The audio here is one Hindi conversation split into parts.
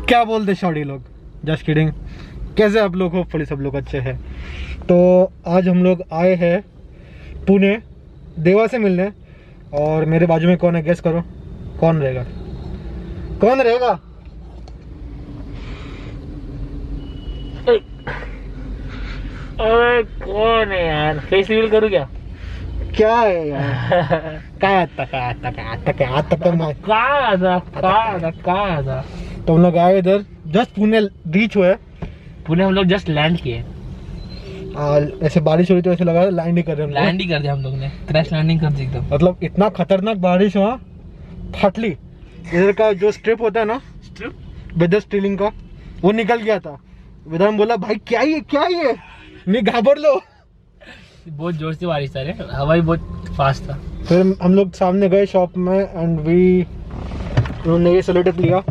क्या बोलते शॉर्टी लोग, जस्ट किडिंग। कैसे आप लोग? होपफुली सब लोग अच्छे हैं। तो आज हम लोग आए हैं पुणे देवा से मिलने, और मेरे बाजू में कौन है? गेस करो कौन रहेगा? कौन रहेगा? अरे कौन है यार? फेस रिवील करूँ क्या? क्या है यार? काय आता तो हम लोग आए इधर, जस्ट पुणे रीच हुए। पुणे हम लोग जस्ट लैंड किए। ऐसे बारिश हो रही तो ऐसे लगा लैंड ही कर रहे हैं। लैंड ही कर दिया हम लोग ने, क्रैश लैंडिंग कर दी एकदम। मतलब इतना खतरनाक बारिश हुआ, फटली इधर का जो स्ट्रिप होता है ना, वेदर स्टीलिंग का, वो निकल गया था। वेदांत बोला भाई क्या ये नहीं घाबर लो। बहुत जोर से बारिश था रे, हवा भी बहुत फास्ट था। फिर हम लोग सामने गए शॉप में एंड उन्होंने ये सेलो टेप लिया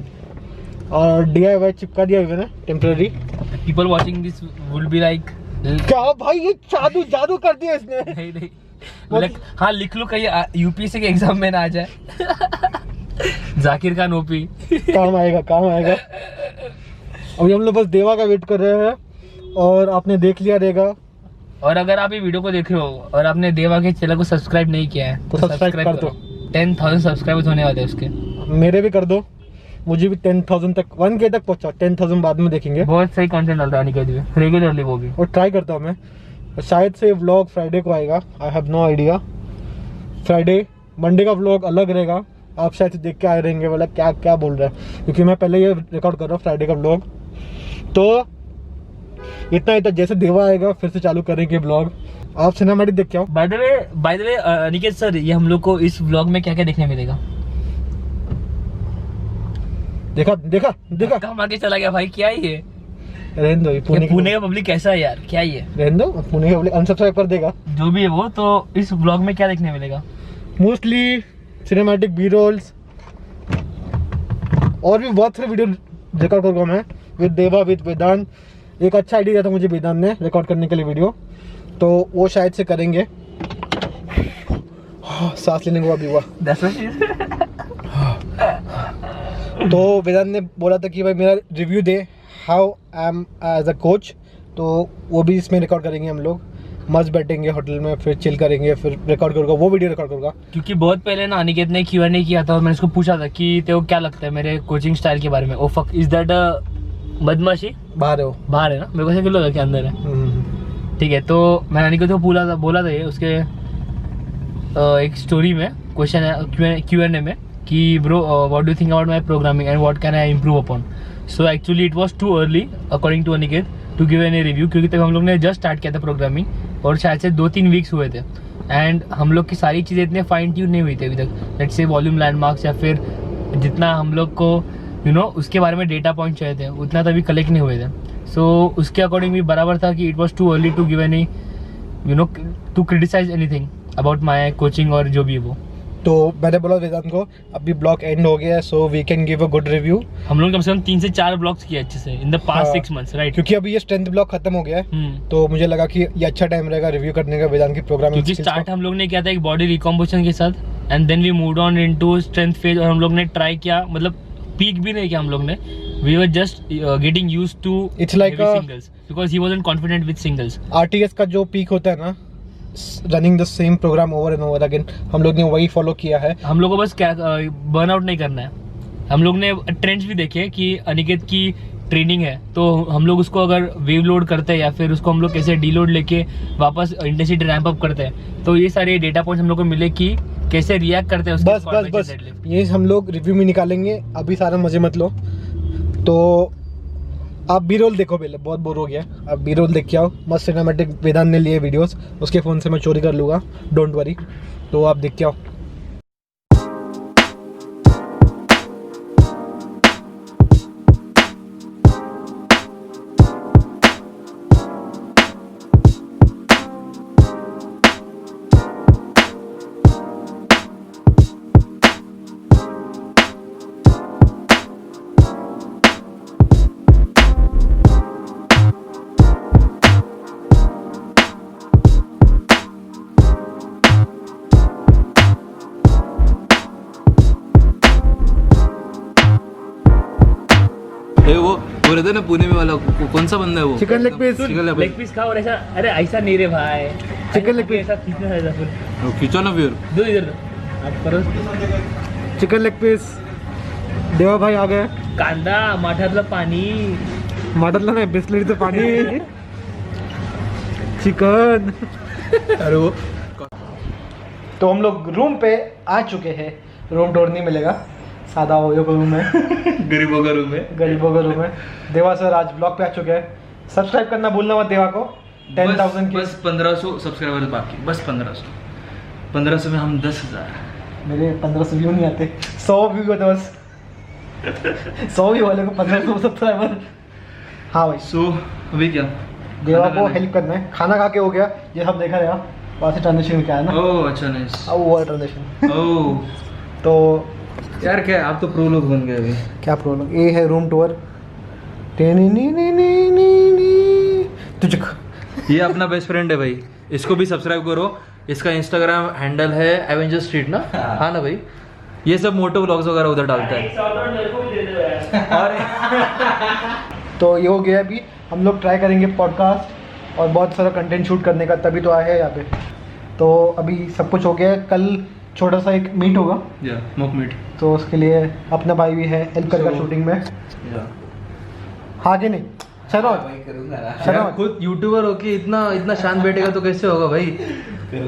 और DIY चिपका दिया मैंने temporary. People watching this would be like, क्या भाई ये जादू कर दिया इसने। नहीं हाँ लिख लो कहीं UPSC के एग्जाम में ना आ जाए। जाकिर खान ओपी काम आएगा। अभी हम लोग बस देवा का वेट कर रहे हैं, और आपने देख लिया रहेगा। और अगर आप ये वीडियो को देख रहे हो और आपने देवा के चैनल को सब्सक्राइब नहीं किया है तो सब्सक्राइब कर दो। 10,000 सब्सक्राइबर्स होने वाले हैं उसके। मेरे भी कर दो, मुझे भी 10,000 तक, 1K तक पहुंचा। 10,000 बाद में देखेंगे। बहुत सही कंटेंट डालता है अनिकेत भी, रेगुलरली वो भी। और ट्राई करता हूँ मैं। शायद से व्लॉग फ्राइडे को आएगा, I have no idea. Friday Monday का व्लॉग अलग रहेगा। आप शायद से देख के आए रहेंगे बोला क्या बोल रहा है, क्योंकि मैं पहले ये रिकॉर्ड कर रहा हूँ फ्राइडे का व्लॉग। तो इतना ही था, जैसे देवा आएगा फिर से चालू करेंगे ब्लॉग। आप सिनेमैटिक देख के आओ। Bye the way Aniket sir, ये हम लोग को इस व्लॉग में क्या क्या देखने मिलेगा? देखा कहाँ आगे चला गया भाई, क्या है ये? रहने दो, पुणे का पब्लिक कैसा है यार, क्या ये? रहने दो, पुणे का अनसब्सक्राइब कर देगा। जो भी है वो, तो इस व्लॉग में क्या देखने मिलेगा? मोस्टली सिनेमैटिक बी रोल्स, और भी बहुत सारे वीडियो रिकॉर्ड करूँगा मैं विद देवा, विद वेदांत। एक अच्छा आइडिया दिया था मुझे वेदांत ने रिकॉर्ड करने के लिए वीडियो, तो वो शायद से करेंगे। सांस लेने को अभी हुआ। तो वेदांत ने बोला था कि भाई मेरा रिव्यू दे, how I am as a coach. तो वो भी इसमें रिकॉर्ड करेंगे हम लोग। मस्त बैठेंगे होटल में, फिर चिल करेंगे, फिर रिकॉर्ड करूँगा, वो वीडियो रिकॉर्ड करूँगा। क्योंकि बहुत पहले ना अनिकेत ने Q&A किया था और मैंने उसको पूछा था कि तेरे को क्या लगता है मेरे कोचिंग स्टाइल के बारे में। ओ फक, इज दैट बदमाशी? बाहर है वो, बाहर है ना, मेरे को ऐसा क्यों लगा कि अंदर है। ठीक है, तो मैंने अनिकेत को बोला था ये उसके एक स्टोरी में, क्वेश्चन है Q&A में, कि bro what do you think about my programming and what can I improve upon. So actually it was too early according to Aniket to give any review, क्योंकि तब हम लोग ने जस्ट स्टार्ट किया था प्रोग्रामिंग, और शायद से 2-3 वीक्स हुए थे। एंड हम लोग की सारी चीज़ें इतने फाइन ट्यून नहीं हुई थी अभी तक। लेट्स से वॉल्यूम लैंडमार्क्स या फिर जितना हम लोग को उसके बारे में डेटा पॉइंट चाहिए थे, उतना तभी कलेक्ट नहीं हुए थे। सो उसके अकॉर्डिंग भी बराबर था कि it was too early to give any to criticize anything about my coaching और जो भी वो। तो मैंने बोला वेदांत को अभी ब्लॉग एंड हो गया है, so we can give a good review. हम लोग कम से कम 3 से 4 ब्लॉग्स किए अच्छे से in the past 6 months, right? क्योंकि अभी ये स्ट्रेंथ ब्लॉग खत्म हो गया है, तो मुझे लगा कि ये अच्छा टाइम रहेगा रिव्यू करने का वेदांत की प्रोग्रामिंग। क्योंकि स्टार्ट हम लोग ने किया था एक बॉडी रिकॉम्पोजिशन के साथ, and then we moved on into strength phase, और हम लोग ने ट्राई किया, मतलब पीक भी नहीं किया हम लोग ने। We were just getting used to its like singles because he wasn't confident with singles. RTS का जो पीक होता है ना, running the same program over and over again, हम लोग ने वही फॉलो किया है। हम लोग को बस बर्न आउट नहीं करना है। हम लोग ने ट्रेंड्स भी देखे कि अनिकेत की ट्रेनिंग है, तो हम लोग उसको अगर वेव लोड करते हैं या फिर उसको हम लोग कैसे डीलोड लेके वापस इंटेंसिटी रैंप अप करते हैं, तो ये सारे डेटा पॉइंट्स हम लोग को मिले कि कैसे रिएक्ट करते हैं उसके। बस ये हम लोग रिव्यू में निकालेंगे, अभी सारा मजे मत लो। तो आप बी रोल देखो, पहले बहुत बोर हो गया, आप बी रोल देख के आओ। मस्त सिनेमैटिक वेदांत ने लिए वीडियोस, उसके फ़ोन से मैं चोरी कर लूँगा, डोंट वरी। तो आप देख के आओ। वो रहता है ना पुणे में वाला, कौन सा बंदा है वो? Chicken leg piece, leg piece खाओ और ऐसा, अरे ऐसा नहीं रे भाई, चिकन लेग पीस, ऐसा खींचना है फिर खींचो ना फिर। दो इधर दो आप करो। Chicken leg piece. देवा भाई आ गए। कांदा माठातलं पाणी, माटरला नाही, बिस्लरीचं पाणी, चिकन। अरे वो तो हम लोग रूम पे आ चुके हैं। रूम टूर नहीं मिलेगा, सादा हो का रूम है, गरीबों का रूम है। गरीबों का रूम है। देवा सर आज ब्लॉग पे आ चुके हैं। सब्सक्राइब करना भूलना मत देवा को। 10,000 की बस 1500 सब्सक्राइबर बाकी, बस 1500। 1500 में हम 10,000। मेरे 1500 व्यू नहीं आते, 100 व्यू होते बस। 100 व्यू वाले को 1500 सब्सक्राइबर। हाँ भाई, सो अभी क्या? देवा को हेल्प करना है। खाना खा के हो गया, ये सब देखा रहेगा। वहाँ से ट्रांजेक्शन क्या है ना, ओह अच्छा नाइस। अब वो ट्रांजेक्शन। ओह तो यार क्या आप तो प्रो लोग बन गए अभी। क्या प्रॉब्लम, ये है रूम टूर। तुझक ये अपना बेस्ट फ्रेंड है भाई, इसको भी सब्सक्राइब करो। इसका इंस्टाग्राम हैंडल है एवेंजर स्ट्रीट ना। हाँ ना भाई, ये सब मोटो व्लॉग्स वगैरह उधर डालता है। तो ये हो गया। अभी हम लोग ट्राई करेंगे पॉडकास्ट और बहुत सारा कंटेंट शूट करने का, तभी तो आए हैं यहाँ पे। तो अभी सब कुछ हो गया है। कल छोटा सा एक मीट होगा, या मॉक मीट। तो उसके लिए अपना भाई भी है, हेल्प करेगा शूटिंग में। हाँ कि नहीं शरद? यार खुद यूट्यूबर होके इतना शांत बैठेगा तो कैसे होगा भाई।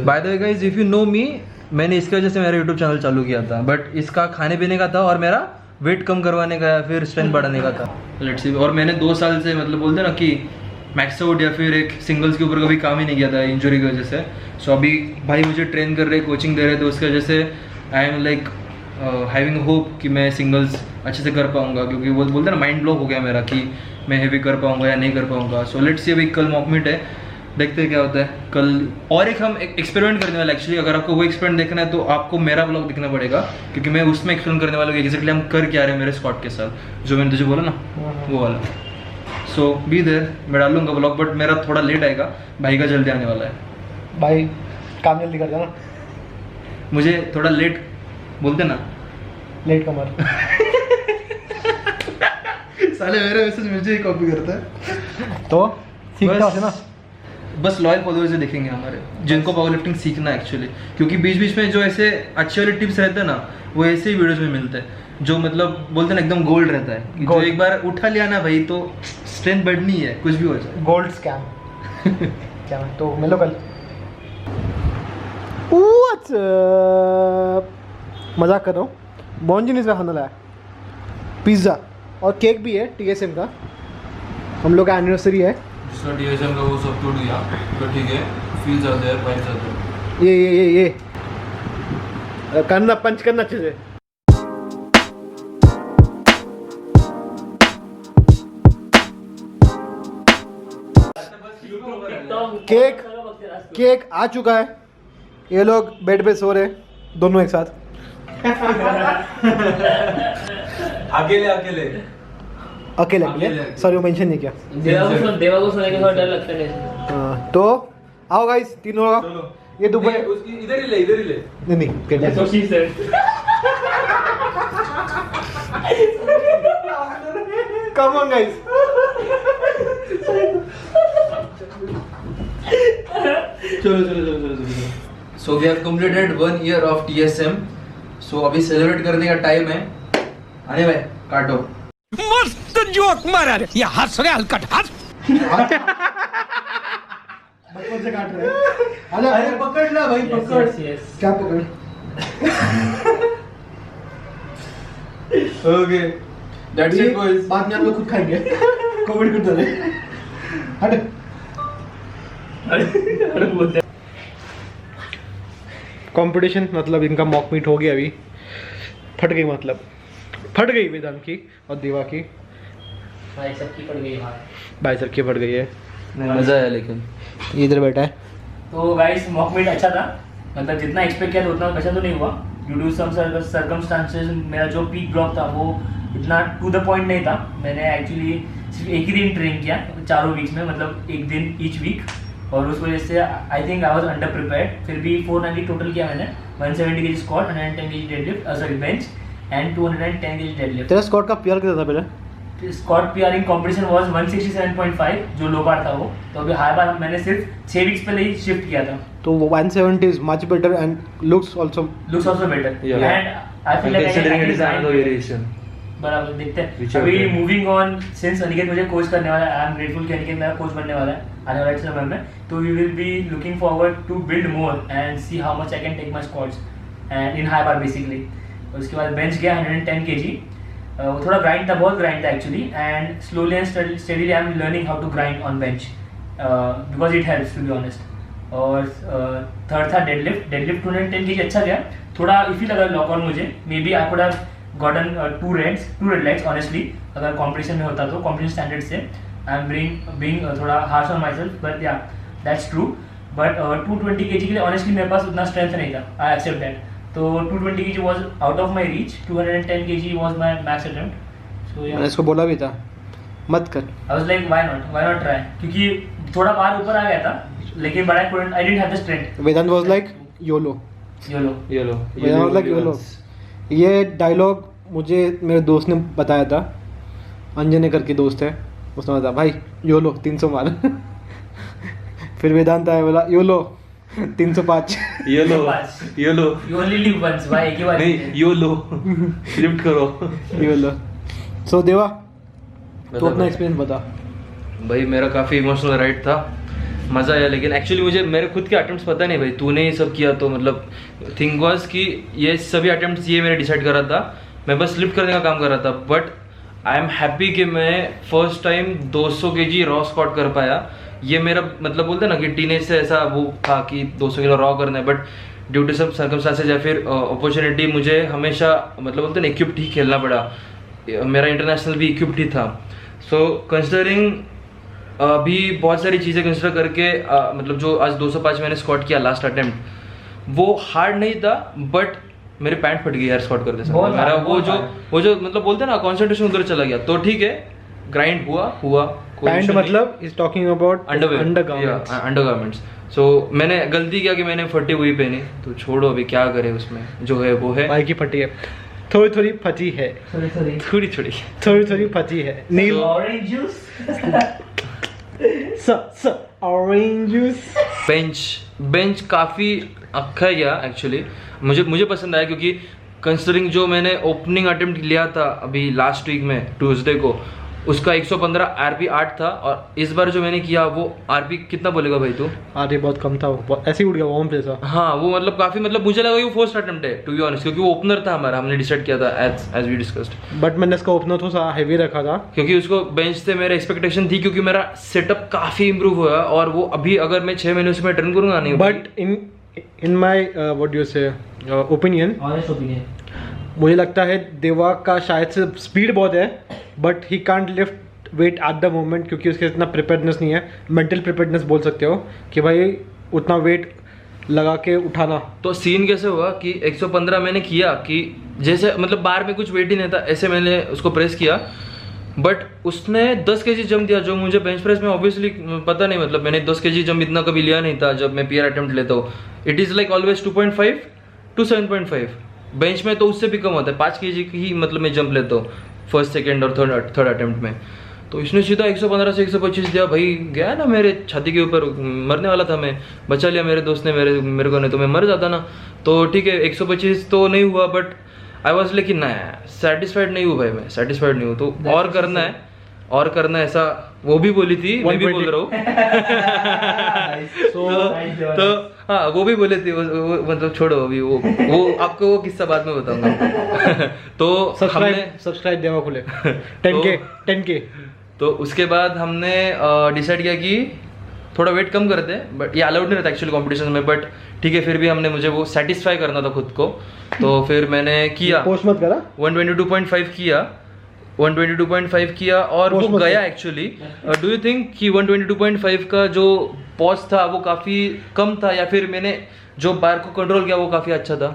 By the way guys, if you know me, मैंने इसके वजह से मेरा यूट्यूब चैनल चालू किया था, बट इसका खाने पीने का था और मेरा वेट कम करवाने का या फिर स्ट्रेंथ बढ़ाने का था। Let's see. और मैंने 2 साल से मतलब बोलते ना कि मैक्स आउट या फिर एक सिंगल्स के ऊपर कभी काम ही नहीं किया था इंजरी की वजह से। सो अभी भाई मुझे ट्रेन कर रहे, कोचिंग दे रहे, तो उसकी वजह से I am like having hope कि मैं सिंगल्स अच्छे से कर पाऊंगा, क्योंकि वो बोलते ना माइंड ब्लॉक हो गया मेरा कि मैं हैवी कर पाऊंगा या नहीं कर पाऊंगा। So let's see. अभी कल मॉक मीट है, देखते हैं क्या होता है कल। और एक हम एक्सपेरिमेंट करने वाले एक्चुअली। अगर आपको वो एक्सपेरिमेंट देखना है तो आपको मेरा ब्लॉग देखना पड़ेगा, क्योंकि मैं उसमें एक्सप्लेन करने वाला हूँ एग्जैक्टली हम कर क्या रहे हैं मेरे स्क्वाड के साथ, जो मैंने तुझे बोला ना वो वाला। सो बी देयर। मैं डालूंगा ब्लॉग, बट मेरा थोड़ा लेट आएगा, भाई का जल्दी आने वाला है। भाई काम जल्दी कर देना, मुझे थोड़ा लेट बोलते ना, लेट कमर। साले मेरे मैसेज मुझे ही कॉपी करता है। तो सीखता होते ना, बस लॉयल फॉलोअर्स देखेंगे हमारे, जिनको पावर लिफ्टिंग सीखना है एक्चुअली। क्योंकि बीच बीच में जो ऐसे अच्छे वाले टिप्स रहते हैं ना, वो ऐसे ही वीडियोस में मिलते हैं, जो मतलब बोलते हैं ना एकदम गोल्ड रहता है कि जो एक बार उठा लिया ना भाई, तो स्ट्रेंथ बढ़नी है, कुछ भी हो जाए। Gold scam. क्या मैं तो मिलो कल। मजाक कर रहा हूँ। बॉन्जिनीस का खाना लाया, पिज्ज़ा और केक भी है TSM का। हम लोग का एनिवर्सरी है। जिसका DSM का वो सब टूट गया, तो ठीक है, फील जाते हैं, फाइल जाते हैं। ये करना, पंच करना अच्छे से। केक आ चुका है। ये लोग बेड पे सो रहे, दोनों एक साथ। अकेले सॉरी, वो मेंशन नहीं किया। देवा को सोने का थोड़ा डर लगता है। हाँ, तो आओ गाइस, तीनों लोग। ये दुबई इधर ही ले। नहीं कम ऑन गाइस। चलो। So we have completed 1 year of TSM। So अभी सेलिब्रेट करने का टाइम है। आने भाई काटो। मस्त जोक मारा रे, ये हंस रहे हलकट हंस। बचपन से काट रहे हैं। अरे पकड़ ना भाई, पकड़। क्या पकड़? Okay, that's it boys. बाद में हम लोग खुद खाएंगे। कोविड कुछ दे। हट। कंपटीशन मतलब इनका मॉक मीट हो गया अभी। फट गई वेदांत की और देवा की। भाई सबकी पड़ गई भाई। भाई सर की फट गई है। मजा आया, लेकिन इधर बैठा है। तो गाइस मॉक मीट अच्छा था, मतलब जितना एक्सपेक्ट किया था उतना अच्छा तो नहीं हुआ। ड्यू टू सम सर्कमस्टांसेस मेरा जो पीक ब्लॉक था वो इतना टू द पॉइंट नहीं था। मैंने एक्चुअली सिर्फ एक ही दिन ट्रेन किया 4 वीक्स में, मतलब एक दिन ईच वीक, और उस वजह से I think I was under prepared. फिर भी 490 टोटल किया मैंने। 170 kg squat, 110 kg deadlift, sorry bench, and 210 kg deadlift. तेरा स्क्वाट का PR कितना था पहले? स्क्वाट पीआरिंग कंपटीशन वाज 167.5 जो लो बार था वो, तो अभी हाई बार मैंने सिर्फ 6 वीक्स पहले ही शिफ्ट किया था। तो 170 is much better and looks also better Yeah. And I feel Considering it is like another variation. बराबर देखते हैं। Whichever अभी way. Moving on, since Aniket मुझे कोच करने वाला है, आई एम ग्रेटफुल कि अनिकेत मेरा कोच बनने वाला है आने वाले समय में, तो we will be looking forward to build more and see how much I can take my squats and in high bar basically. उसके बाद बेंच गया 110 kg, वो थोड़ा ग्राइंड था, बहुत ग्राइंड था actually, and slowly and steadily I am learning how to grind on bench because it helps to be honest. और थर्ड था डेडलिफ्ट 210 kg अच्छा गया, थोड़ा इफी लगा लॉक ऑन मुझे, maybe I could have gotten 2 red legs honestly, अगर कॉम्पिटिशन में होता तो कॉम्पिटिशन स्टैंडर्ड से आई एम बीइंग थोड़ा harsh on myself, but yeah that's true. But 220 kg के लिए ऑनेस्टली मेरे पास उतना स्ट्रेंथ नहीं था, आई एक्सेप्ट दैट। तो 220 kg was out of my reach, 210 kg was my max attempt. So yeah, मैंने इसको बोला भी था मत कर। I was like why not try, क्योंकि थोड़ा बार ऊपर आ गया था, लेकिन but I didn't have the strength. Vedant was like yolo. YOLO. Vedant was like yolo. ये डायलॉग मुझे मेरे दोस्त ने बताया था, अंजने करके दोस्त है, उसने बताया भाई योलो 300 मार। फिर वेदांत आया बोला YOLO 305। YOLO. You only live once, भाई एक ही बार नहीं YOLO. लिफ्ट करो. योलो। सो देवा बता तो अपना भाई. एक्सपीरियंस बता। भाई मेरा काफ़ी इमोशनल राइड था, मज़ा आया, लेकिन एक्चुअली मुझे मेरे खुद के अटेम्प्ट्स पता नहीं भाई, तूने ये सब किया तो मतलब थिंग वाज कि ये सभी अटेम्प्ट्स ये मैंने डिसाइड करा था, मैं बस लिफ्ट करने का काम कर रहा था, बट आई एम हैप्पी कि मैं first time 200 kg raw squat कर पाया। ये मेरा मतलब बोलते हैं ना कि टीनेज से ऐसा वो था कि 200 किलो रॉ करना है, बट ड्यू टू सब सर्कमस्टांसेस या फिर अपॉर्चुनिटी मुझे हमेशा मतलब बोलते हैं ना इक्विप्ड ही खेलना पड़ा, मेरा इंटरनेशनल भी इक्विप्ड ही था। सो कंसिडरिंग अभी बहुत सारी चीज़ें कंसिडर करके मतलब जो आज 205 मैंने स्क्वाट किया लास्ट अटेम्प्ट, वो हार्ड नहीं था, बट मेरे पैंट फट गई यार स्क्वाट करते समय। बहुत मेरा hard, वो बहुत जो मतलब बोलते हैं ना कॉन्सेंट्रेशन उधर चला गया, तो ठीक है ग्राइंड हुआ कोई पैंट issue नहीं। मतलब is talking about undergarments. Undergarments. So मैंने गलती किया कि मैंने फटी हुई पहनी, तो छोड़ो अभी क्या करे, उसमें जो है वो है। भाई की फटी है, थोड़ी थोड़ी फटी है, थोड़ी थोड़ी फटी है। नील orange juice orange juice. Bench काफ़ी अच्छा गया एक्चुअली, मुझे पसंद आया, क्योंकि कंसिडरिंग जो मैंने ओपनिंग अटेम्प्ट लिया था अभी लास्ट वीक में ट्यूसडे को, उसका 115 आरपी 8 था, और इस बार जो मैंने किया वो आरपी कितना बोलेगा भाई तू? आरपी बहुत कम था, वो ऐसे ही उड़ गया वॉर्म जैसा। हाँ वो मतलब काफ़ी मतलब मुझे लगा कि वो फर्स्ट अटेम्प्ट है टू बी ऑनेस्ट, क्योंकि वो ओपनर था हमारा, हमने डिसाइड किया था एज वी डिस्कस्ड। बट मैंने इसका ओपनर थोड़ा हैवी रखा था, क्योंकि उसको बेंच से मेरे एक्सपेक्टेशन थी, क्योंकि मेरा सेटअप काफ़ी इंप्रूव हुआ, और वो अभी अगर मैं 6 महीने उसमें ट्रेन करूँगा नहीं, but in my what do you से ओपिनियन, ऑनेस्ट ओपिनियन, मुझे लगता है देवा का शायद से स्पीड बहुत है, but he can't lift weight at the moment, क्योंकि उसके इतना प्रिपेयर्डनेस नहीं है, मेंटल प्रिपेयर्डनेस बोल सकते हो कि भाई उतना वेट लगा के उठाना। तो सीन कैसे हुआ कि 115 मैंने किया कि जैसे मतलब बार में कुछ वेट ही नहीं था, ऐसे मैंने उसको प्रेस किया, बट उसने 10 kg जंप दिया, जो मुझे बेंच प्रेस में ऑब्वियसली पता नहीं, मतलब मैंने 10 kg जंप इतना कभी लिया नहीं था जब मैं पीआर अटेम्प्ट लेता हूँ। It is like always 2.5 to 7.5, bench में तो उससे भी कम होता है, 5 kg की ही मतलब मैं जंप लेता हूँ फर्स्ट सेकेंड और थर्ड अटेम्प्ट में। तो इसने सीधा 115 से 125 दिया, भाई गया ना मेरे छाती के ऊपर, मरने वाला था मैं, बचा लिया मेरे दोस्त ने मेरे को, नहीं तो मैं मर जाता ना। तो ठीक है 125 तो नहीं हुआ, बट आई वॉज लेकिन ना सेटिस्फाइड नहीं हूँ भाई, मैं सेटिस्फाइड नहीं हूँ, तो और करना है ऐसा वो भी बोली थी, मैं भी बोल रहा हूँ। तो हाँ वो भी बोले थे, वो मतलब छोड़ो अभी वो आपको वो किस्सा बाद में बताऊंगा। तो सब्सक्राइब देवा खुले 10K। तो उसके बाद हमने डिसाइड किया कि थोड़ा वेट कम करते हैं, बट ये अलाउड नहीं रहता एक्चुअली कॉम्पिटिशन में, बट ठीक है फिर भी मुझे वो सेटिस्फाई करना था खुद को, तो फिर मैंने किया पोस्ट मत करा 122.5 किया 122.5 किया और वो गया एक्चुअली। डू यू थिंक कि 122.5 का जो पॉज था वो काफ़ी कम था, या फिर मैंने जो बार को कंट्रोल किया वो काफ़ी अच्छा था?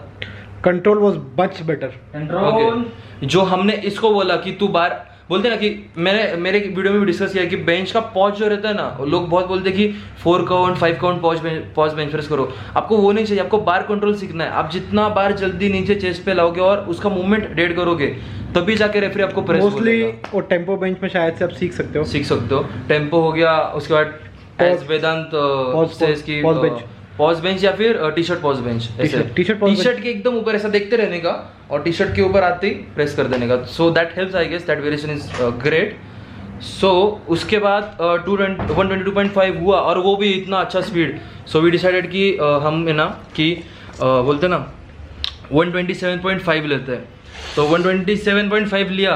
Control was much better. Control जो हमने इसको बोला कि तू बार बोलते हैं ना कि मैंने मेरे वीडियो में भी डिस्कस किया कि बेंच का पॉज जो रहता है ना, लोग बहुत बोलते हैं कि 4 count 5 count pause bench press करो। आपको वो नहीं चाहिए, आपको बार कंट्रोल सीखना है। आप जितना बार जल्दी नीचे चेस्ट पे लाओगे और उसका मूवमेंट डेड करोगे तभी जाके रेफरी आपको प्रेस मोस्टली और टेम्पो बेंच में शायद से आप सीख सकते हो। टेम्पो हो गया, उसके बाद एज वेदांत से इसकी पॉज बेंच या फिर T shirt pause bench, T shirt के एकदम ऊपर ऐसा देखते रहने का और टी शर्ट के ऊपर आते ही प्रेस कर देने का। So that helps, I guess that variation is great. So उसके बाद 122.5 हुआ और वो भी इतना अच्छा स्पीड। सो वी डिसाइडेड कि हम है ना कि बोलते ना 127.5 लेते हैं। तो 127.5 लिया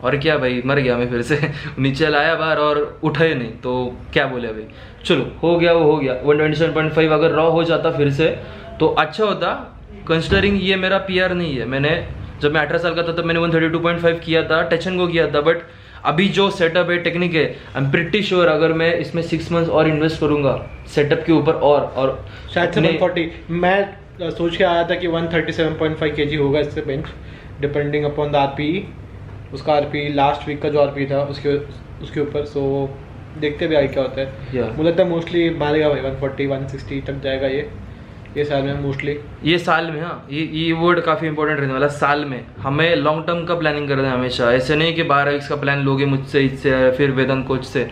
और क्या भाई, मर गया मैं फिर से नीचे लाया बाहर और उठा ही नहीं, तो क्या बोले भाई। चलो हो गया, वो हो गया। 127.5 अगर रॉ हो जाता फिर से तो अच्छा होता, कंसिडरिंग ये मेरा पीआर नहीं है। मैंने जब मैं 18 साल का था तब मैंने 132.5 किया था, टच एंड गो किया था। बट अभी जो सेटअप है, टेक्निक है, आई एम प्रिटी श्योर अगर मैं इसमें 6 मंथ्स और इन्वेस्ट करूंगा सेटअप के ऊपर और शायद से 140, मैं सोच के आया था कि 137.5 kg होगा इससे bench, depending upon the RP, उसका आरपी लास्ट वीक का जो आरपी था उसके ऊपर। सो देखते भी आगे क्या होता है। मुझे लगता है मोस्टली मारेगा भाई 140 160 तक जाएगा ये साल में मोस्टली। ये साल में, हाँ ये वर्ड काफ़ी इंपॉर्टेंट रहने वाला। साल में हमें लॉन्ग टर्म का प्लानिंग करना है हमेशा। ऐसे नहीं कि 12 वीक्स का प्लान लोगे मुझसे, इससे फिर वेदांत कोच से,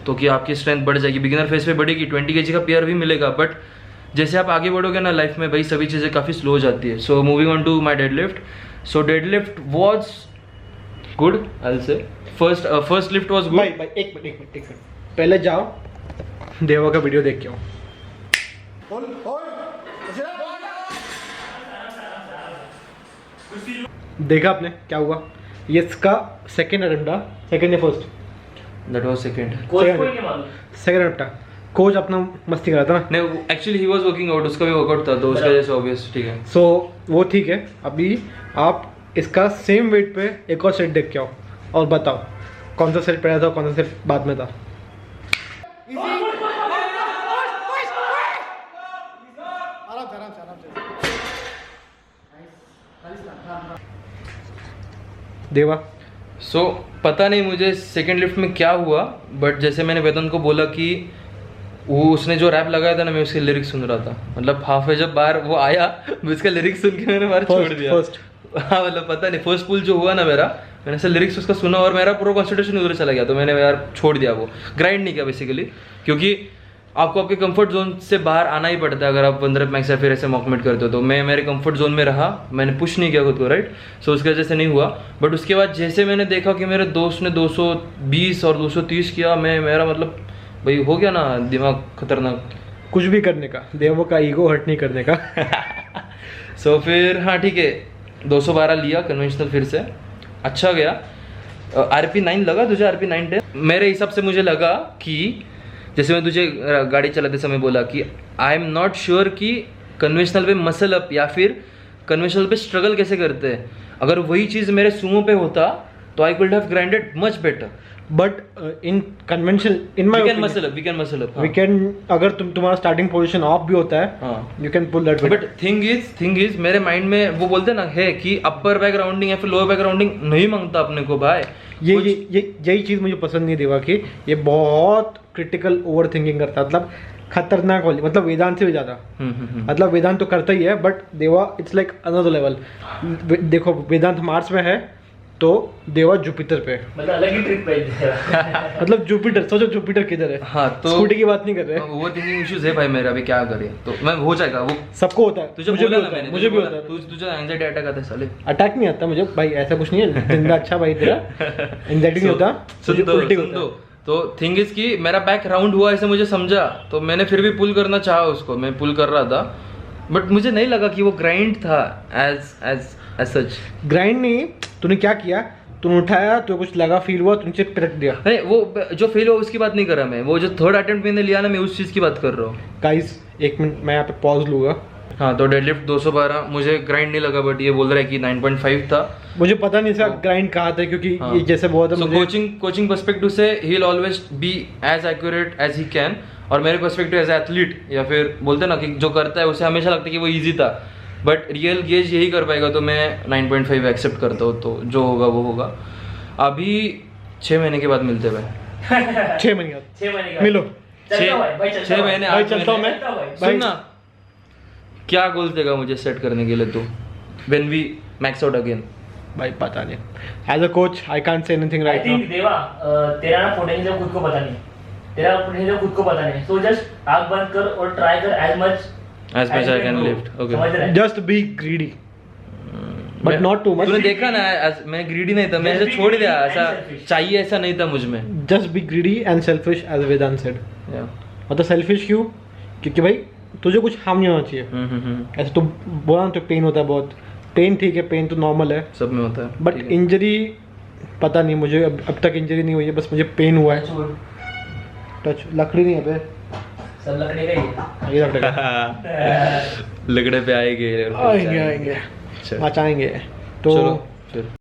तो कि आपकी स्ट्रेंथ बढ़ जाएगी, बिगिनर फेज पे बढ़ेगी, 20 kg का पीआर भी मिलेगा। बट जैसे आप आगे बढ़ोगे ना लाइफ में भाई, सभी चीज़ें काफ़ी स्लो हो जाती है। So moving on to my deadlift. So deadlift was good, I will say. First lift was good. भाई एक मिनट पहले जाओ देवा का वीडियो देख के आओ। देखा आपने क्या हुआ? ये इसका सेकंड अटेम्प्ट था, सेकंड या first? That was second. Second attempt था। कोच अपना मस्ती कर रहा था ना? नहीं, actually he was working out, उसका भी वर्कआउट था तो उसका जैसे ऑब्वियस, ठीक है। सो वो ठीक है। अभी आप इसका सेम वेट पे एक और सेट देख के आओ और बताओ कौन सा सेट पहला था कौन सा सेट बाद में था। देवा सो पता नहीं मुझे सेकंड लिफ्ट में क्या हुआ, बट जैसे मैंने वेदन को बोला कि वो उसने जो रैप लगाया था ना, मैं उसके लिरिक्स सुन रहा था। मतलब हाफ जब बाहर वो आया, मैं उसका लिरिक्स सुन के मैंने बाहर छोड़ दिया। हाँ मतलब पता नहीं, फर्स्ट पुल जो हुआ ना मेरा, मैंने ऐसा लिरिक्स उसका सुना और मेरा पूरा कॉन्सेंट्रेशन उधर चला गया, तो मैंने यार छोड़ दिया। वो ग्राइंड नहीं किया बेसिकली, क्योंकि आपको आपके कंफर्ट जोन से बाहर आना ही पड़ता है अगर आप 15 मैक्स या फिर ऐसे मॉकमेट करते हो। तो मैं मेरे कंफर्ट जोन में रहा, मैंने पुश नहीं किया खुद को, राइट। सो उसकी वजह से नहीं हुआ। बट उसके बाद जैसे मैंने देखा कि मेरे दोस्त ने 220 और 230 किया, मेरा मतलब भाई हो गया ना दिमाग खतरनाक, कुछ भी करने का, देवो का ईगो हर्ट नहीं करने का। सो फिर हाँ ठीक है, 212 लिया कन्वेंशनल, फिर से अच्छा गया। RP 9 लगा तुझे? RP 9 10 मेरे हिसाब से मुझे लगा कि जैसे मैं तुझे गाड़ी चलाते समय बोला कि आई एम नॉट श्योर कि कन्वेंशनल पे मसल अप या फिर कन्वेंशनल पे स्ट्रगल कैसे करते हैं। अगर वही चीज़ मेरे सुमो पे होता तो I could have grinded much better. But in conventional in my we can muscle up we can, अगर तुम्हारा स्टार्टिंग पोजीशन ऑफ भी होता है, you can pull that. But thing is मेरे माइंड में वो बोलते ना है कि अपर बैक राउंडिंग या फिर लोअर बैक राउंडिंग नहीं मांगता अपने को भाई। यही चीज़ मुझे पसंद नहीं देवा कि ये बहुत क्रिटिकल ओवर थिंकिंग करता है, मतलब खतरनाक वाली, मतलब वेदांत से भी ज़्यादा। मतलब वेदांत तो करता ही है, बट देवा इट्स लाइक अनदर लेवल। देखो वेदांत मार्स में है तो देवा जुपिटर पे, मतलब अलग ही ट्रिप पे। मतलब जुपिटर, सोचो जुपिटर किधर है। हाँ तो स्कूटी की बात नहीं कर रहे, वो थिंकिंग इश्यूज है भाई मेरा, अभी क्या करे। तो मैं हो जाएगा, वो सबको होता है, तुझे मुझे भी बोला ना होता है, मैंने, मुझे भी होता है। तुझे एंजाइटी अटैक आता है साले? अटैक नहीं आता मुझे भाई, ऐसा कुछ नहीं है, जिंदा अच्छा भाई तेरा, एंजाइटी नहीं होता, सुन दो। तो थिंग इज कि मेरा बैक राउंड हुआ ऐसे मुझे समझा, तो मैंने फिर भी पुल करना चाहा उसको, मैं पुल कर रहा था, बट मुझे नहीं लगा कि वो ग्राइंड था एज सच। ग्राइंड नहीं, तूने क्या किया, तूने उठाया तो कुछ लगा, फील हुआ, तू नीचे पटक दिया। नहीं, वो जो फील हुआ उसकी बात नहीं कर रहा मैं, वो जो थर्ड अटेम्प्ट मैंने लिया ना, मैं उस चीज़ की बात कर रहा हूँ। गाइस एक मिनट मैं यहाँ पे पॉज लूँगा। हाँ तो डेडलिफ्ट 212 मुझे ग्राइंड नहीं लगा, बट ये बोल रहा है कि 9.5 था। मुझे पता नहीं इसका ग्राइंड कहा था, क्योंकि हाँ। ये जैसे बहुत है कोचिंग पर्सपेक्टिव से he will always be as accurate as he can, और मेरे पर्सपेक्टिव एज एथलीट या फिर बोलते ना कि जो करता है उसे हमेशा लगता है कि वो ईजी था, बट रियल गेज यही कर पाएगा, तो मैं 9.5 एक्सेप्ट करता हूँ, तो जो होगा वो होगा। अभी 6 महीने के बाद मिलते हैं भाई। 6 महीने बाद 6 महीने का मिलो। चलता हूँ भाई, चलता 6 हूँ महीने भाई 8 चलता हूँ महीने। मैं। चलता हूँ भाई। सुन ना, क्या गोल देगा मुझे सेट करने के लिए तू when we max out again? भाई पता नहीं, as a coach I can't say anything I right think now. Deva, तेरा ना पोटेंशियल खुद को पता नहीं है, तेरा पोटेंशियल खुद को पता नहीं है, सो जस्ट आंख बंद कर और ट्राई कर as much As much I can lift. Okay. समझ रहे हैं? Just be greedy but not too much. तूने देखा ना, मैं ग्रीडी नहीं था, मैं ऐसे छोड़ दिया, ऐसा चाहिए ऐसा नहीं था मुझ में। Just be greedy and selfish as Vedant said. मतलब सेल्फिश क्यों? क्योंकि भाई तुझे कुछ हार्म नहीं होना चाहिए। ऐसे तो बोला ना, तो पेन होता है बहुत। पेन ठीक है, पेन तो नॉर्मल है, सब में होता है, बट इंजरी पता नहीं मुझे, अब तक इंजरी नहीं हुई है, बस मुझे पेन हुआ है। छोड़, टच लकड़ी नहीं है बे, सब लकड़े का ही है। ये लकड़ी का। लगड़े पे आएंगे आएंगे आएंगे चल। बचाएंगे तो। चलो फिर।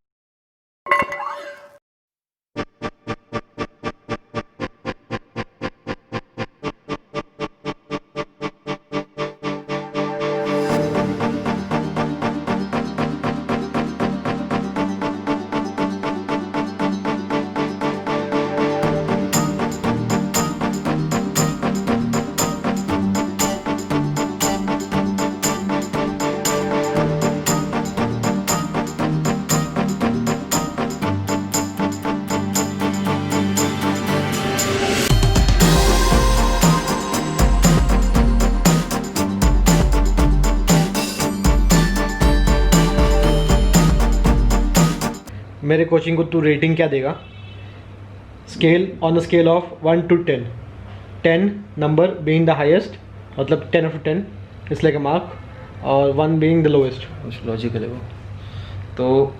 मेरे कोचिंग को तू रेटिंग क्या देगा? Scale on the scale of 1 to 10, 10 number being the highest, मतलब 10 out of 10 it's like a mark, और 1 बीइंग द लोएस्ट। कुछ लॉजिकल है वो। तो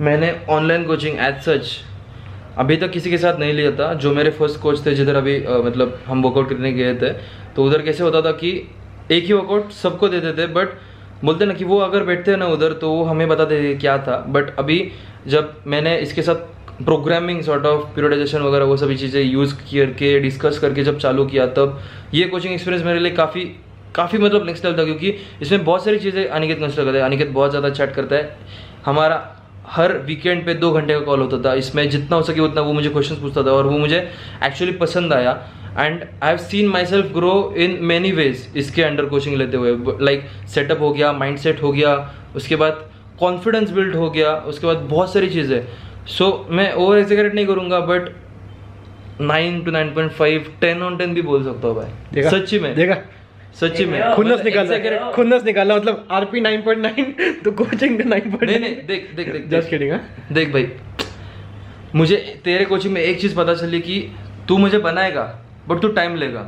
मैंने ऑनलाइन कोचिंग एज सच अभी तक किसी के साथ नहीं लिया था। जो मेरे फर्स्ट कोच थे जिधर अभी मतलब हम वर्कआउट करने गए थे, तो उधर कैसे होता था कि एक ही वर्कआउट सबको देते थे, बट बोलते ना कि वो अगर बैठते हैं ना उधर तो वो हमें बताते थे क्या था। बट अभी जब मैंने इसके साथ प्रोग्रामिंग सॉर्ट ऑफ पीरियडाइजेशन वगैरह वो सभी चीज़ें यूज़ करके डिस्कस करके जब चालू किया, तब ये कोचिंग एक्सपीरियंस मेरे लिए काफ़ी मतलब नेक्स्ट लेवल था। क्योंकि इसमें बहुत सारी चीज़ें अनिकेत कंसिडर करता है। अनिकेत बहुत ज़्यादा चैट करता है। हमारा हर वीकेंड पे 2 घंटे का कॉल होता था। इसमें जितना हो सके उतना वो मुझे क्वेश्चन पूछता था और वो मुझे एक्चुअली पसंद आया। And I have seen my self grow in many ways इसके अंडर कोचिंग लेते हुए। लाइक सेटअप हो गया, माइंड सेट हो गया, उसके बाद कॉन्फिडेंस बिल्ड हो गया, उसके बाद बहुत सारी चीज़ें। सो मैं ओवर एग्जैगरेट नहीं करूँगा, बट 9 to 9.5, 10 on 10 भी बोल सकता हूँ भाई। सच्ची में देखा, सच्ची में खुन्नस निकाला, खुन्नस निकाला। मतलब आरपी 9.9 तो कोचिंग का 9.9। नहीं देख जस्ट किडिंग। देख भाई, मुझे तेरे कोचिंग में एक चीज़ पता चली कि तू मुझे बनाएगा बट तू टाइम लेगा,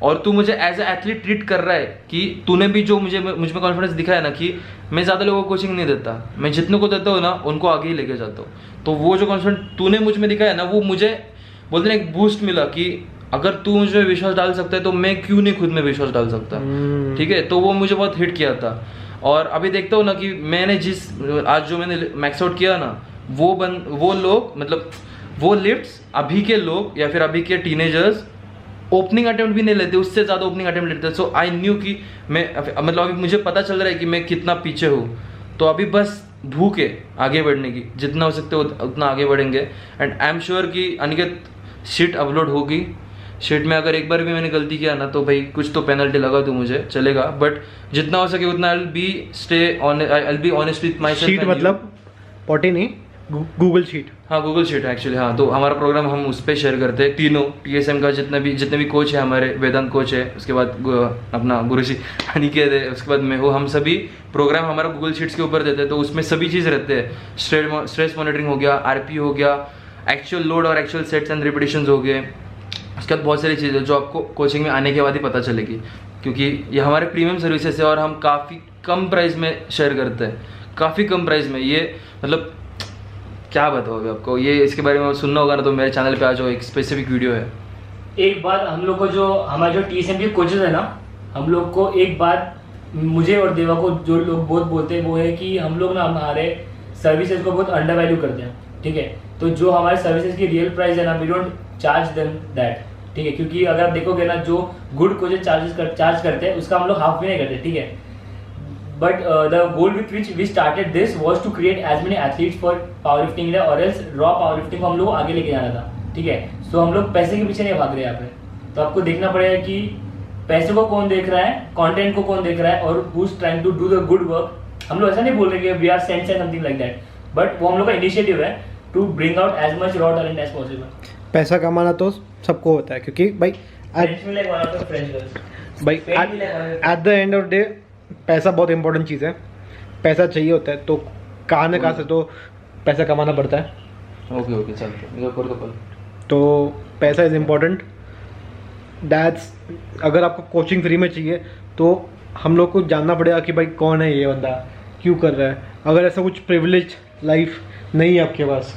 और तू मुझे एज ए एथलीट ट्रीट कर रहा है कि तूने भी जो मुझ में कॉन्फिडेंस दिखाया ना कि मैं ज़्यादा लोगों को कोचिंग नहीं देता, मैं जितने को देता हूँ ना उनको आगे ही लेके जाता हूँ। तो वो जो कॉन्फिडेंस तूने मुझ में दिखाया ना, वो मुझे बोलते ना एक बूस्ट मिला कि अगर तू मुझ में विश्वास डाल सकता है तो मैं क्यों नहीं खुद में विश्वास डाल सकता। ठीक है, तो वो मुझे बहुत हिट किया था। और अभी देखता हूँ ना कि मैंने आज जो मैंने मैक्स आउट किया ना, वो लोग मतलब वो लिफ्ट्स अभी के लोग या फिर अभी के टीनेजर्स ओपनिंग अटेम्प्ट भी नहीं लेते, उससे ज़्यादा ओपनिंग अटेम्प्ट लेते हैं। सो आई न्यू कि मैं मतलब अभी मुझे पता चल रहा है कि मैं कितना पीछे हूँ। तो अभी बस भूख है आगे बढ़ने की, जितना हो सकते हो उतना आगे बढ़ेंगे। एंड आई एम श्योर कि अनिकेत शीट अपलोड होगी। शीट में अगर एक बार भी मैंने गलती किया ना तो भाई कुछ तो पेनल्टी लगा तो मुझे चलेगा, बट जितना हो सके उतना I will be honest with my self. Sheet मतलब पॉटी नहीं, गूगल शीट। हाँ गूगल शीट एक्चुअली। हाँ, तो हमारा प्रोग्राम हम उस पर शेयर करते हैं तीनों TSM का, जितने भी कोच है हमारे, वेदांत कोच है, उसके बाद अपना गुरुजी अनिकेत है, उसके बाद मैं हूँ, हम सभी प्रोग्राम हमारा गूगल शीट्स के ऊपर देते हैं। तो उसमें सभी चीज़ रहते हैं। स्ट्रेस मॉनिटरिंग हो गया, RP हो गया, एक्चुअल लोड और एक्चुअल सेट्स एंड रिपीटिशंस हो गए। उसके बाद बहुत सारी चीज़ें जो आपको कोचिंग में आने के बाद ही पता चलेगी, क्योंकि ये हमारे प्रीमियम सर्विसेज है और हम काफ़ी कम प्राइस में शेयर करते हैं, काफ़ी कम प्राइस में। ये मतलब क्या बताओ अभी आपको, ये इसके बारे में सुनना होगा ना तो मेरे चैनल पे आ जाओ, एक स्पेसिफिक वीडियो है। एक बार हम लोग को जो हमारे जो TSM के कोचेज है ना, हम लोग को एक बार मुझे और देवा को जो लोग बहुत बोलते हैं वो है कि हम लोग ना हमारे सर्विसेज को बहुत अंडर वैल्यू करते हैं। ठीक है, तो जो हमारे सर्विसेज की रियल प्राइस है ना, we don't charge them that. ठीक है, क्योंकि अगर आप देखोगे ना जो गुड कोचेज चार्ज करते हैं उसका हम लोग हाफ भी नहीं करते। ठीक है, But the goal with which we started this was to create as many athletes for powerlifting India, or else raw powerlifting को हम लोग आगे लेके जाना था, ठीक है. So हम लोग पैसे के पीछे नहीं भाग रहे यहाँ पे. तो आपको देखना पड़ेगा कि पैसे को कौन देख रहा है, कंटेंट को कौन देख रहा है, और who's trying to do the good work. हम लोग ऐसा नहीं बोल रहे कि we are saints and something like that. But वो हम लोग का इनिशिएटिव है to bring out as much raw talent as possible. पैसा कमाना तो सबको होता है, क्योंकि भाई French में like one of the French girls. भाई at the end of day पैसा बहुत इंपॉर्टेंट चीज़ है. पैसा चाहिए होता है तो कहाँ न कहाँ से तो पैसा कमाना पड़ता है. ओके चल तो पैसा इज़ इम्पोर्टेंट. दैट्स अगर आपको कोचिंग फ्री में चाहिए तो हम लोग को जानना पड़ेगा कि भाई कौन है ये बंदा, क्यों कर रहा है. अगर ऐसा कुछ प्रिविलेज लाइफ नहीं है आपके पास,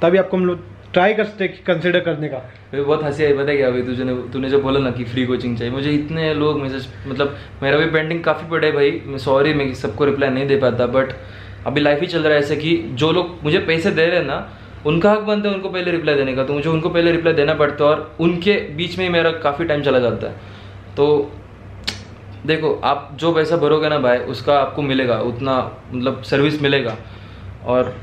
तभी आपको हम लोग ट्राई कर सकते कंसिडर करने का. बहुत हंसी आई, पता है क्या अभी तूने जो बोला ना कि फ्री कोचिंग चाहिए, मुझे इतने लोग मैसेज, मतलब मेरा भी पेंडिंग काफ़ी पड़े भाई. मैं सॉरी, मैं सबको रिप्लाई नहीं दे पाता, बट अभी लाइफ ही चल रहा है ऐसे कि जो लोग मुझे पैसे दे रहे हैं ना, उनका हक बनता है उनको पहले रिप्लाई देने का. तो मुझे उनको पहले रिप्लाई देना पड़ता है और उनके बीच में ही मेरा काफ़ी टाइम चला जाता है. तो देखो, आप जो पैसा भरोगे ना भाई, उसका आपको मिलेगा उतना, मतलब सर्विस मिलेगा. और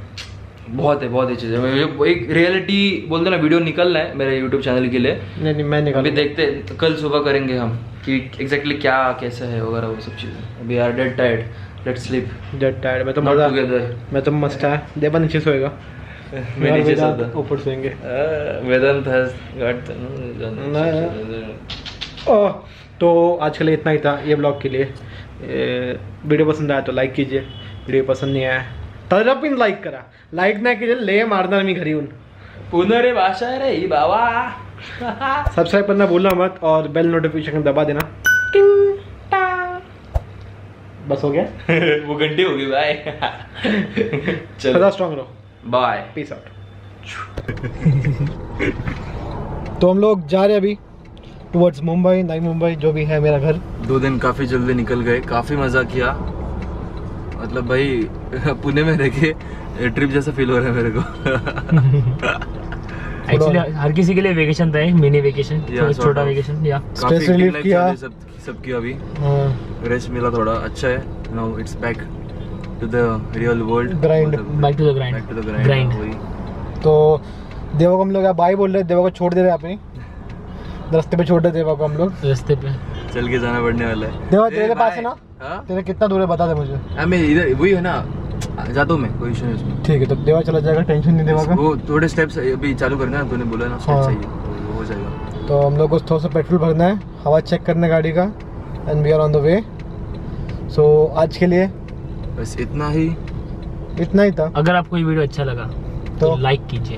बहुत ही चीज़ है. एक रियलिटी बोलते ना, वीडियो निकलना है मेरे यूट्यूब चैनल के लिए. नहीं मैं निकाल अभी देखते, कल सुबह करेंगे हम कि एग्जैक्टली क्या कैसा है वगैरह वो सब चीज़ें. अभी are dead tired, let's sleep. Dead tired. मैं तो Not मजा, together. मैं तो मस्त है. देवा नीचे सोएगा, मैं नीचे सोता. ऊपर सोएंगे. वेदांत has got तो आज के लिए इतना ही था ये ब्लॉग के लिए. वीडियो पसंद आया तो लाइक कीजिए, वीडियो पसंद नहीं आया तरपिन लाईक करा. लाईक नाही केले ले मारणार मी घरी येऊन. पुनरे भाषा रे ही बाबा. सब्सक्राइब करना भूलना मत और बेल नोटिफिकेशन दबा देना. बस हो गया. वो घंटी होगी भाई. चलो सदा स्ट्रांग रहो. Bye, peace out. तो हम लोग जा रहे हैं अभी टुवर्ड्स मुंबई, नई मुंबई, जो भी है मेरा घर. 2 दिन काफ़ी जल्दी निकल गए, काफ़ी मज़ा किया. मतलब भाई पुणे में रह के ट्रिप जैसा फील हो रहा है मेरे को. एक्चुअली हर किसी के लिए वेकेशन था, एक मिनी वेकेशन, छोटा वेकेशन. या स्ट्रेस रिलीफ किया सबकी. अभी रेस्ट मिला थोड़ा, अच्छा है. Now it's back to the real world. Grind, back to the grind. वही. तो देवा को हम लोग बाय बोल रहे, देवा को छोड़ दे रहे अपनी रास्ते पे. छोड़ दे देवा को हम लोग रास्ते पे. चल के जाना पड़ने वाला है. देवा तेरे पास है ना? हाँ? तेरे कितना दूर है बता दे मुझे. मैं इधर वही है ना, जाता हूँ मैं, कोई इशू नहीं उसमें. ठीक है, तो देवा चला जाएगा, टेंशन नहीं देवा का. वो थोड़े स्टेप्स अभी चालू करना है, तूने बोला ना स्टेप हाँ. चाहिए तो वो हो जाएगा. तो हम लोग को थोड़ा सा पेट्रोल भरना है, हवा चेक करना है गाड़ी का, and we are on the way. So आज के लिए बस इतना ही था. अगर आपको ये वीडियो अच्छा लगा तो लाइक कीजिए,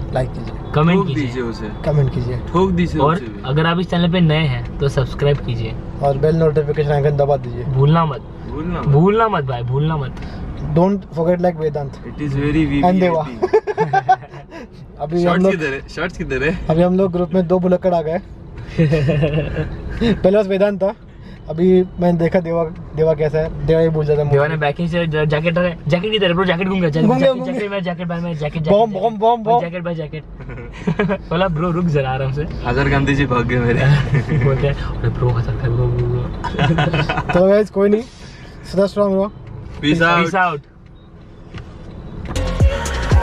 कमेंट ठोक कीजिए, दीजिए उसे, कमेंट कीजिए, ठोक दीजिए और उसे भी. अगर आप इस चैनल पे नए हैं तो सब्सक्राइब कीजिए और बेल नोटिफिकेशन आइकन दबा दीजिए. भूलना मत भूलना भाई, भूलना मत. Don't forget like Vedant it is very and Deva. अभी शॉर्ट्स किधर है? अभी हम लोग ग्रुप में 2 बुलक्कड़ आ गए. पहले बस वेदांत था, अभी मैंने देखा देवा कैसा है. देवा ही भूल जाता है. देवा ने बैकिंग से जैकेट किधर है ब्रो? जैकेट घूम गया. जैकेट भाई जैकेट जैकेट बोला ब्रो रुक जरा आराम से. हजार गांधी जी भाग गए मेरे. बोलते हैं अरे ब्रो हंसा ब्रो. तो गाइस कोई नहीं, सदा स्ट्रांग रहो. Peace out.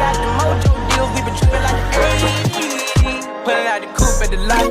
Got the mojo deals, we been trippin' like the 80s. Put it out the coupe at the lot.